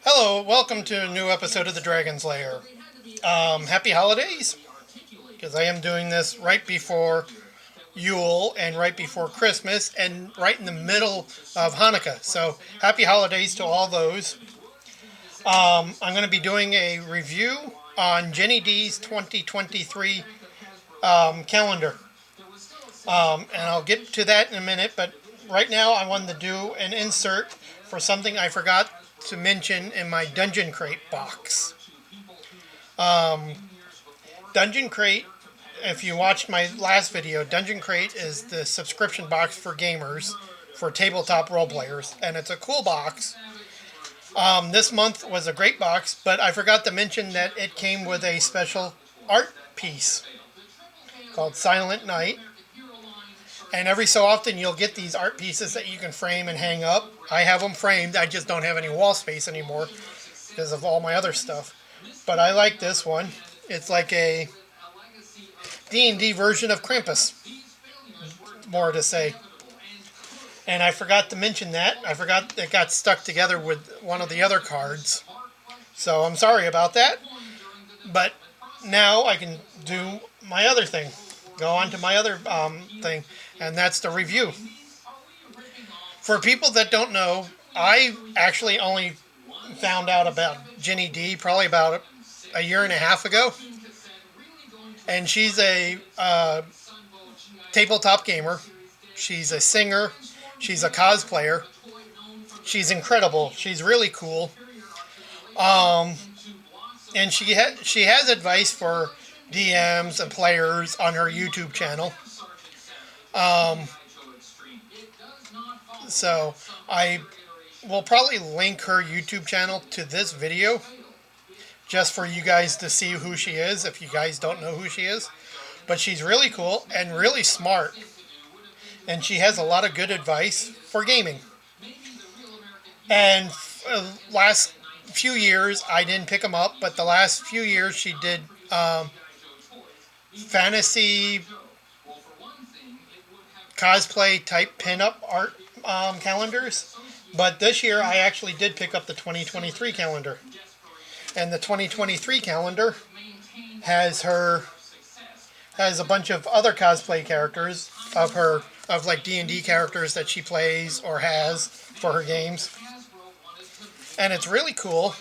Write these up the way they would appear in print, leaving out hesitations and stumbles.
Hello, welcome to a new episode of the Dragon's Lair. Happy holidays, because I am doing this right before Yule and right before Christmas and right in the middle of Hanukkah. So happy holidays to all those. I'm going to be doing a review on Ginny D's 2023 calendar. And I'll get to that in a minute, but right now I wanted to do an insert for something I forgot to mention in my Dungeon Crate box. Dungeon Crate, if you watched my last video, Dungeon Crate is the subscription box for gamers, for tabletop role players, and it's a cool box. This month was a great box, but I forgot to mention that it came with a special art piece called Silent Night. And every so often you'll get these art pieces that you can frame and hang up. I have them framed, I just don't have any wall space anymore because of all my other stuff. But I like this one. It's like a D&D version of Krampus, more to say. And I forgot to mention that. I forgot it got stuck together with one of the other cards. So I'm sorry about that. But now I can do my other thing. Go on to my other thing, and that's the review. For people that don't know, I actually only found out about Ginny D probably about a year and a half ago. And she's a tabletop gamer. She's a singer. She's a cosplayer. She's incredible. She's really cool. And she has advice for DMs and players on her YouTube channel. So I will probably link her YouTube channel to this video just for you guys to see who she is if you guys don't know who she is. But she's really cool and really smart. And she has a lot of good advice for gaming. And last few years, I didn't pick them up, but the last few years she did fantasy cosplay type pinup art calendars. But this year I actually did pick up the 2023 calendar. And the 2023 calendar has a bunch of other cosplay characters of like D&D characters that she plays or has for her games. And it's really cool.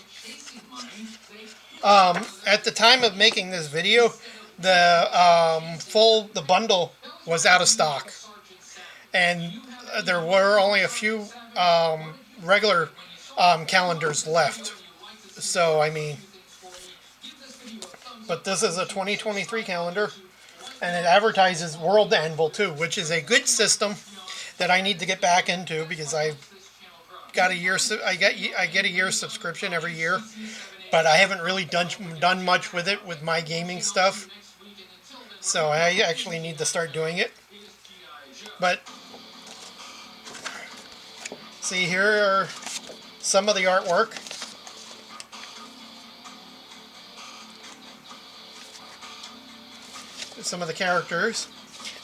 At the time of making this video, the bundle was out of stock, and there were only a few regular calendars left. So I mean, but this is a 2023 calendar, and it advertises World Anvil too, which is a good system that I need to get back into because I get a year subscription every year, but I haven't really done much with it with my gaming stuff. So I actually need to start doing it. But see, here are some of the artwork. Some of the characters.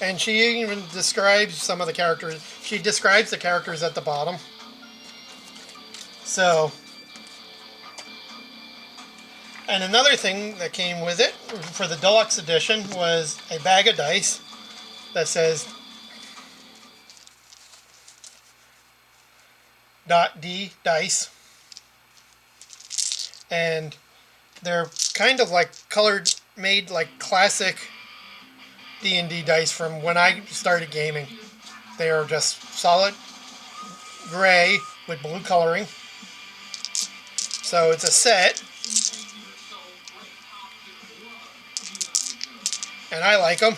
And she even describes some of the characters. She describes the characters at the bottom. So, and another thing that came with it for the deluxe edition was a bag of dice that says .D dice, and they're kind of like made like classic D&D dice from when I started gaming. They are just solid gray with blue coloring. So it's a set, and I like them.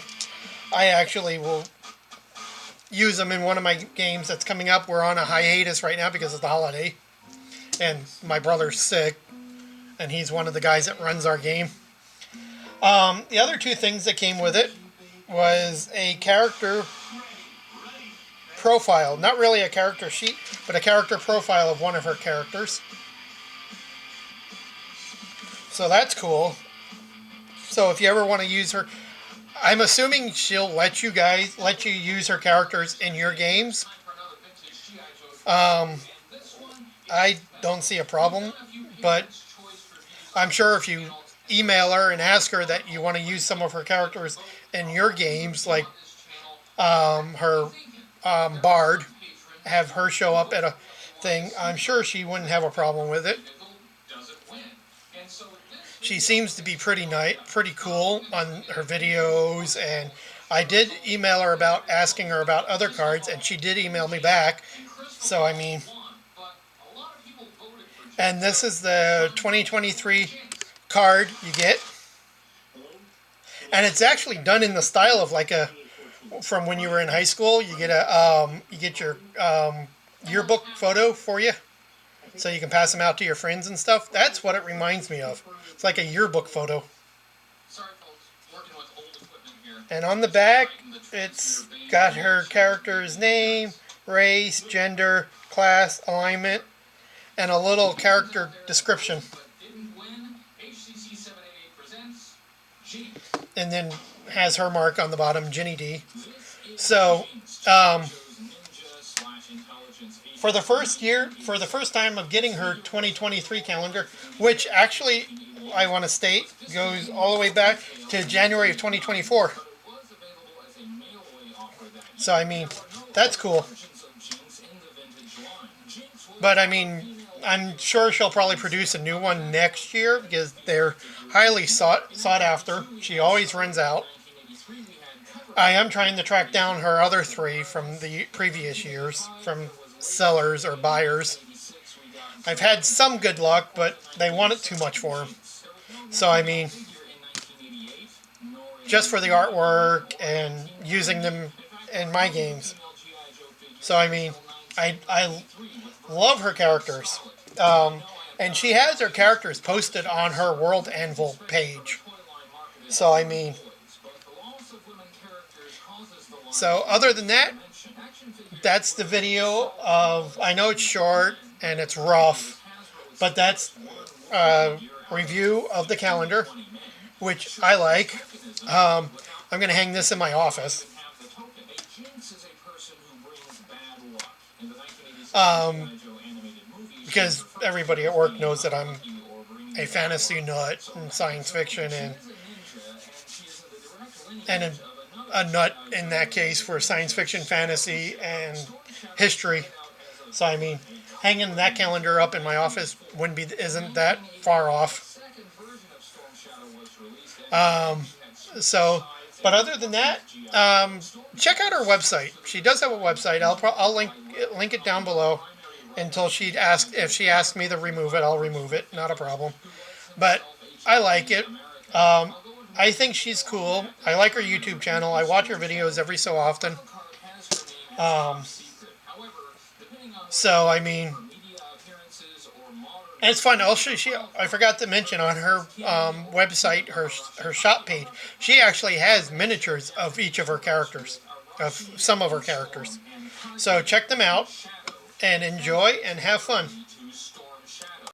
I actually will use them in one of my games that's coming up. We're on a hiatus right now because of the holiday, and my brother's sick, and he's one of the guys that runs our game. The other two things that came with it was a character profile. Not really a character sheet, but a character profile of one of her characters. So that's cool. So if you ever want to use her, I'm assuming she'll let you use her characters in your games. I don't see a problem, but I'm sure if you email her and ask her that you want to use some of her characters in your games, like her Bard, have her show up at a thing, I'm sure she wouldn't have a problem with it. She seems to be pretty nice, pretty cool on her videos, and I did email her about asking her about other cards, and she did email me back. So I mean, and this is the 2023 card you get, and it's actually done in the style of like a from when you were in high school. You get your yearbook photo for you, so you can pass them out to your friends and stuff. That's what it reminds me of. It's like a yearbook photo. And on the back, it's got her character's name, race, gender, class, alignment, and a little character description. And then has her mark on the bottom, Ginny D. So, for the first time of getting her 2023 calendar, which actually, I want to state, goes all the way back to January of 2024. So, I mean, that's cool. But, I mean, I'm sure she'll probably produce a new one next year because they're highly sought after. She always runs out. I am trying to track down her other three from the previous years, from sellers or buyers. I've had some good luck, but they want it too much for them. So, I mean, just for the artwork and using them in my games. So, I mean, I love her characters. And she has her characters posted on her World Anvil page. So, I mean, so other than that, that's the video of, I know it's short and it's rough, but that's a review of the calendar, which I like. I'm going to hang this in my office. Because everybody at work knows that I'm a fantasy nut and science fiction and a nut in that case for science fiction, fantasy, and history. So I mean, hanging that calendar up in my office isn't that far off. So, but other than that, check out her website. She does have a website. I'll link it down below. Until if she asks me to remove it, I'll remove it. Not a problem. But I like it. I think she's cool. I like her YouTube channel. I watch her videos every so often. So I mean, and it's fun. Also, I forgot to mention on her website, her shop page, she actually has miniatures of each of her characters, of some of her characters. So check them out and enjoy and have fun.